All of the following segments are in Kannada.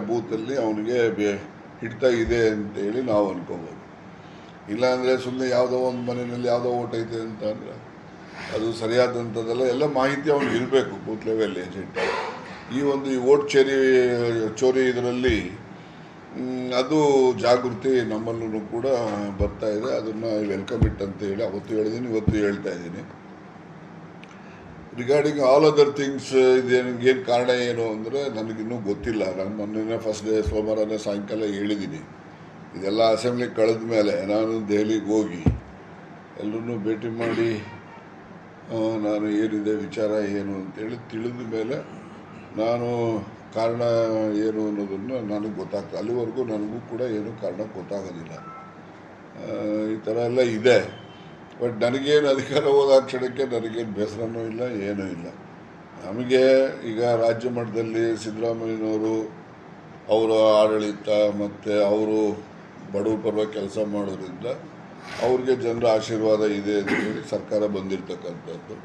ಬೂತಲ್ಲಿ ಅವನಿಗೆ ಹಿಡ್ತಾ ಇದೆ ಅಂತೇಳಿ ನಾವು ಅನ್ಕೋಬೋದು. ಇಲ್ಲಾಂದರೆ ಸುಮ್ಮನೆ ಯಾವುದೋ ಒಂದು ಮನೆಯಲ್ಲಿ ಯಾವುದೋ ಓಟ್ ಐತೆ ಅಂತ ಅಂದರೆ ಅದು ಸರಿಯಾದಂಥದ್ದೆಲ್ಲ. ಎಲ್ಲ ಮಾಹಿತಿ ಅವ್ನಿಗೆ ಇರಬೇಕು ಬೂತ್ ಲೆವೆಲ್ ಏಜೆಂಟ್. ಈ ಓಟ್ ಚೋರಿ ಇದರಲ್ಲಿ ಅದು ಜಾಗೃತಿ ನಮ್ಮಲ್ಲೂ ಕೂಡ ಬರ್ತಾ ಇದೆ. ಅದನ್ನು ವೆಲ್ಕಮ್ ಇಟ್ ಅಂತ ಹೇಳಿ ಅವತ್ತು ಹೇಳಿದ್ದೀನಿ, ಇವತ್ತು ಹೇಳ್ತಾ ಇದ್ದೀನಿ. ರಿಗಾರ್ಡಿಂಗ್ ಆಲ್ ಅದರ್ ಥಿಂಗ್ಸ್ ಏನು ಕಾರಣ ಏನು ಅಂದರೆ ನನಗಿನ್ನೂ ಗೊತ್ತಿಲ್ಲ. ನಾನು ಮೊನ್ನೆ ಫಸ್ಟ್ ಡೇ ಸೋಮವಾರನೇ ಸಾಯಂಕಾಲ ಹೇಳಿದ್ದೀನಿ. ಇದೆಲ್ಲ ಅಸೆಂಬ್ಲಿ ಕಳೆದ ಮೇಲೆ ನಾನು ದೆಹಲಿಗೆ ಹೋಗಿ ಎಲ್ಲರೂ ಭೇಟಿ ಮಾಡಿ ನಾನು ಏನಿದೆ ವಿಚಾರ ಏನು ಅಂತೇಳಿ ತಿಳಿದ ಮೇಲೆ ನಾನು ಕಾರಣ ಏನು ಅನ್ನೋದನ್ನು ನನಗೆ ಗೊತ್ತಾಗ್ತದೆ. ಅಲ್ಲಿವರೆಗೂ ನನಗೂ ಕೂಡ ಏನು ಕಾರಣ ಗೊತ್ತಾಗೋದಿಲ್ಲ. ಈ ಥರ ಎಲ್ಲ ಇದೆ. ಬಟ್ ನನಗೇನು ಅಧಿಕಾರ ಹೋದ ಕ್ಷಣಕ್ಕೆ ನನಗೇನು ಬೇಸರನೂ ಇಲ್ಲ, ಏನೂ ಇಲ್ಲ. ನಮಗೆ ಈಗ ರಾಜ್ಯ ಮಟ್ಟದಲ್ಲಿ ಸಿದ್ದರಾಮಯ್ಯನವರು ಅವರ ಆಡಳಿತ ಮತ್ತು ಅವರು ಬಡವ ಪರವಾಗಿ ಕೆಲಸ ಮಾಡೋದ್ರಿಂದ ಅವ್ರಿಗೆ ಜನರ ಆಶೀರ್ವಾದ ಇದೆ ಅಂತೇಳಿ ಸರ್ಕಾರ ಬಂದಿರತಕ್ಕಂಥದ್ದು.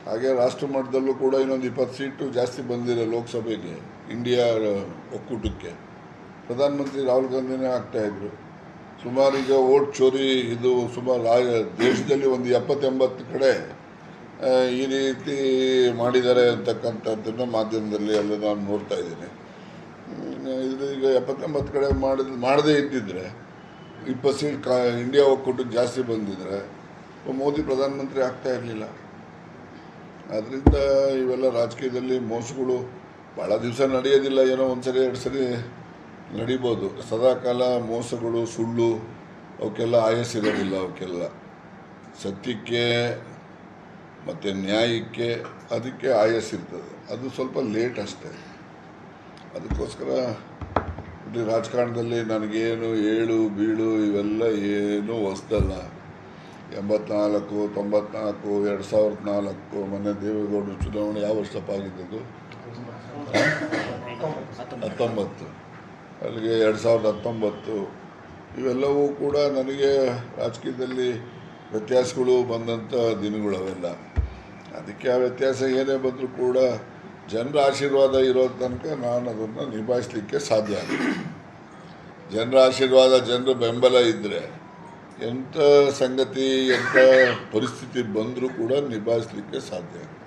ಹಾಗೆ ರಾಷ್ಟ್ರ ಮಟ್ಟದಲ್ಲೂ ಕೂಡ ಇನ್ನೊಂದು 20 ಸೀಟು ಜಾಸ್ತಿ ಬಂದಿದೆ ಲೋಕಸಭೆಗೆ, ಇಂಡಿಯಾ ಒಕ್ಕೂಟಕ್ಕೆ. ಪ್ರಧಾನಮಂತ್ರಿ ರಾಹುಲ್ ಗಾಂಧಿನೇ ಆಗ್ತಾಯಿದ್ರು. ಸುಮಾರು ಈಗ ಓಟ್ ಚೋರಿ ಇದು ಸುಮಾರು ದೇಶದಲ್ಲಿ ಒಂದು 70-80 ಕಡೆ ಈ ರೀತಿ ಮಾಡಿದ್ದಾರೆ ಅಂತಕ್ಕಂಥದ್ದನ್ನು ಮಾಧ್ಯಮದಲ್ಲಿ ಎಲ್ಲ ನಾನು ನೋಡ್ತಾ ಇದ್ದೀನಿ. ಇದು ಈಗ 70-80 ಕಡೆ ಮಾಡದೇ ಇದ್ದಿದ್ರೆ 20 ಸೀಟ್ ಇಂಡಿಯಾ ಒಕ್ಕೂಟಕ್ಕೆ ಜಾಸ್ತಿ ಬಂದಿದ್ರೆ ಮೋದಿ ಪ್ರಧಾನಮಂತ್ರಿ ಆಗ್ತಾ ಇರಲಿಲ್ಲ. ಆದ್ದರಿಂದ ಇವೆಲ್ಲ ರಾಜಕೀಯದಲ್ಲಿ ಮೋಸಗಳು ಭಾಳ ದಿವಸ ನಡೆಯೋದಿಲ್ಲ. ಏನೋ ಒಂದು ಸರಿ 2 ಸರಿ ನಡಿಬೋದು. ಸದಾಕಾಲ ಮೋಸಗಳು, ಸುಳ್ಳು ಅವಕ್ಕೆಲ್ಲ ಆಯಸ್ಸಿರೋದಿಲ್ಲ. ಅವಕ್ಕೆಲ್ಲ ಸತ್ಯಕ್ಕೆ ಮತ್ತು ನ್ಯಾಯಕ್ಕೆ ಅದಕ್ಕೆ ಆಯಸ್ಸಿರ್ತದೆ. ಅದು ಸ್ವಲ್ಪ ಲೇಟ್ ಅಷ್ಟೇ. ಅದಕ್ಕೋಸ್ಕರ ರಾಜಕಾರಣದಲ್ಲಿ ನನಗೇನು ಏಳು ಬೀಳು ಇವೆಲ್ಲ ಏನೂ ಹೊಸದಲ್ಲ. 84, 94, 2004 ಮೊನ್ನೆ ದೇವೇಗೌಡರು ಚುನಾವಣೆ ಯಾವ ವರ್ಷಪ್ಪ ಆಗಿದ್ದದು? 19. ಅಲ್ಲಿಗೆ 2019 ಇವೆಲ್ಲವೂ ಕೂಡ ನನಗೆ ರಾಜಕೀಯದಲ್ಲಿ ವ್ಯತ್ಯಾಸಗಳು ಬಂದಂಥ ದಿನಗಳು ಅವೆಲ್ಲ. ಅದಕ್ಕೆ ಆ ವ್ಯತ್ಯಾಸ ಏನೇ ಬಂದರೂ ಕೂಡ ಜನರ ಆಶೀರ್ವಾದ ಇರೋ ತನಕ ನಾನು ಅದನ್ನು ನಿಭಾಯಿಸಲಿಕ್ಕೆ ಸಾಧ್ಯ ಆಗುತ್ತೆ. ಜನರ ಆಶೀರ್ವಾದ, ಜನರ ಬೆಂಬಲ ಇದ್ದರೆ ಎಂಥ ಸಂಗತಿ, ಎಂಥ ಪರಿಸ್ಥಿತಿ ಬಂದರೂ ಕೂಡ ನಿಭಾಯಿಸಲಿಕ್ಕೆ ಸಾಧ್ಯ ಆಗುತ್ತೆ.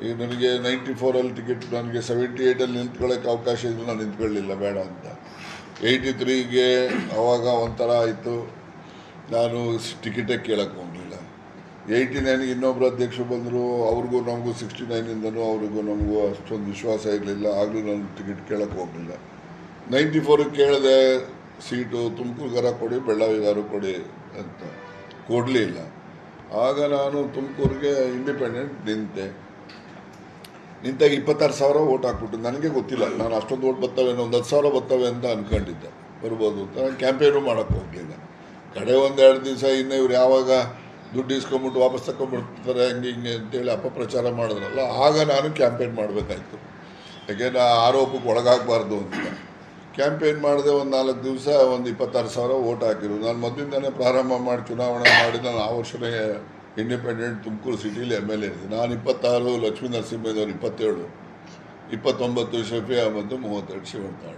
ಈಗ ನನಗೆ 94 ಟಿಕೆಟ್, ನನಗೆ 78 ನಿಂತ್ಕೊಳ್ಳೋಕ್ಕೆ ಅವಕಾಶ ಇದ್ದರೂ ನಾನು ನಿಂತ್ಕೊಳ್ಳಲಿಲ್ಲ, ಬೇಡ ಅಂತ. 83ಗೆ ಆವಾಗ ಒಂಥರ ಆಯಿತು, ನಾನು ಟಿಕೆಟೇ ಕೇಳೋಕ್ಕೆ ಹೋಗಲಿಲ್ಲ. 89ಗೆ ಇನ್ನೊಬ್ಬರು ಅಧ್ಯಕ್ಷರು ಬಂದರು, ಅವ್ರಿಗೂ ನಮಗೂ 69ಇಂದನೂ ಅವ್ರಿಗೂ ನಮಗೂ ಅಷ್ಟೊಂದು ವಿಶ್ವಾಸ ಇರಲಿಲ್ಲ. ಆಗಲೂ ನಾನು ಟಿಕೆಟ್ ಕೇಳೋಕ್ಕೆ ಹೋಗಲಿಲ್ಲ. 94ಗೆ ಕೇಳಿದೆ ಸೀಟು, ತುಮಕೂರುಗಾರ ಕೊಡಿ, ಬೆಳ್ಳಾವಿಗಾರು ಕೊಡಿ ಅಂತ. ಕೊಡಲಿಲ್ಲ. ಆಗ ನಾನು ತುಮಕೂರಿಗೆ ಇಂಡಿಪೆಂಡೆಂಟ್ ನಿಂತಾಗ 26,000 ಓಟ್ ಹಾಕ್ಬಿಟ್ಟು, ನನಗೆ ಗೊತ್ತಿಲ್ಲ ನಾನು ಅಷ್ಟೊಂದು ಓಟ್ ಬರ್ತವೇನೋ, ಒಂದು 10,000 ಬರ್ತವೆ ಅಂತ ಅಂದ್ಕೊಂಡಿದ್ದೆ, ಬರ್ಬೋದು ಅಂತ. ನಾನು ಕ್ಯಾಂಪೇನು ಮಾಡೋಕ್ಕೆ ಹೋಗಲಿಲ್ಲ. ಕಡೆ 1-2 ದಿವಸ ಇನ್ನೂ ಇವ್ರು ಯಾವಾಗ ದುಡ್ಡು ಇಸ್ಕೊಂಬಿಟ್ಟು ವಾಪಸ್ ತಗೊಂಡ್ಬಿಡ್ತಾರೆ ಹಂಗೆ ಹಿಂಗೆ ಅಂತೇಳಿ ಅಪಪ್ರಚಾರ ಮಾಡಿದ್ರಲ್ಲ, ಆಗ ನಾನು ಕ್ಯಾಂಪೇನ್ ಮಾಡಬೇಕಾಯ್ತು. ಯಾಕೆಂದರೆ ಆರೋಪಕ್ಕೆ ಒಳಗಾಗಬಾರ್ದು ಅಂತ ಕ್ಯಾಂಪೇನ್ ಮಾಡಿದೆ. ಒಂದು 4 ದಿವಸ ಒಂದು 26,000 ಓಟ್ ಹಾಕಿದ್ರು. ನಾನು ಮೊದಲಿಂದನೇ ಪ್ರಾರಂಭ ಮಾಡಿ ಚುನಾವಣೆ ಮಾಡಿ ನಾನು ಆ ವರ್ಷನೇ ಇಂಡಿಪೆಂಡೆಂಟ್ ತುಮಕೂರು ಸಿಟಿಲಿ MLA ಇರ್ತೀನಿ. ನಾನು 26, ಲಕ್ಷ್ಮೀ ನರಸಿಂಹಯ್ಯನವರು 27, 29 ಶಫಿ ಅಹಮದ್, 32 ಶಿವಣ್ಣ.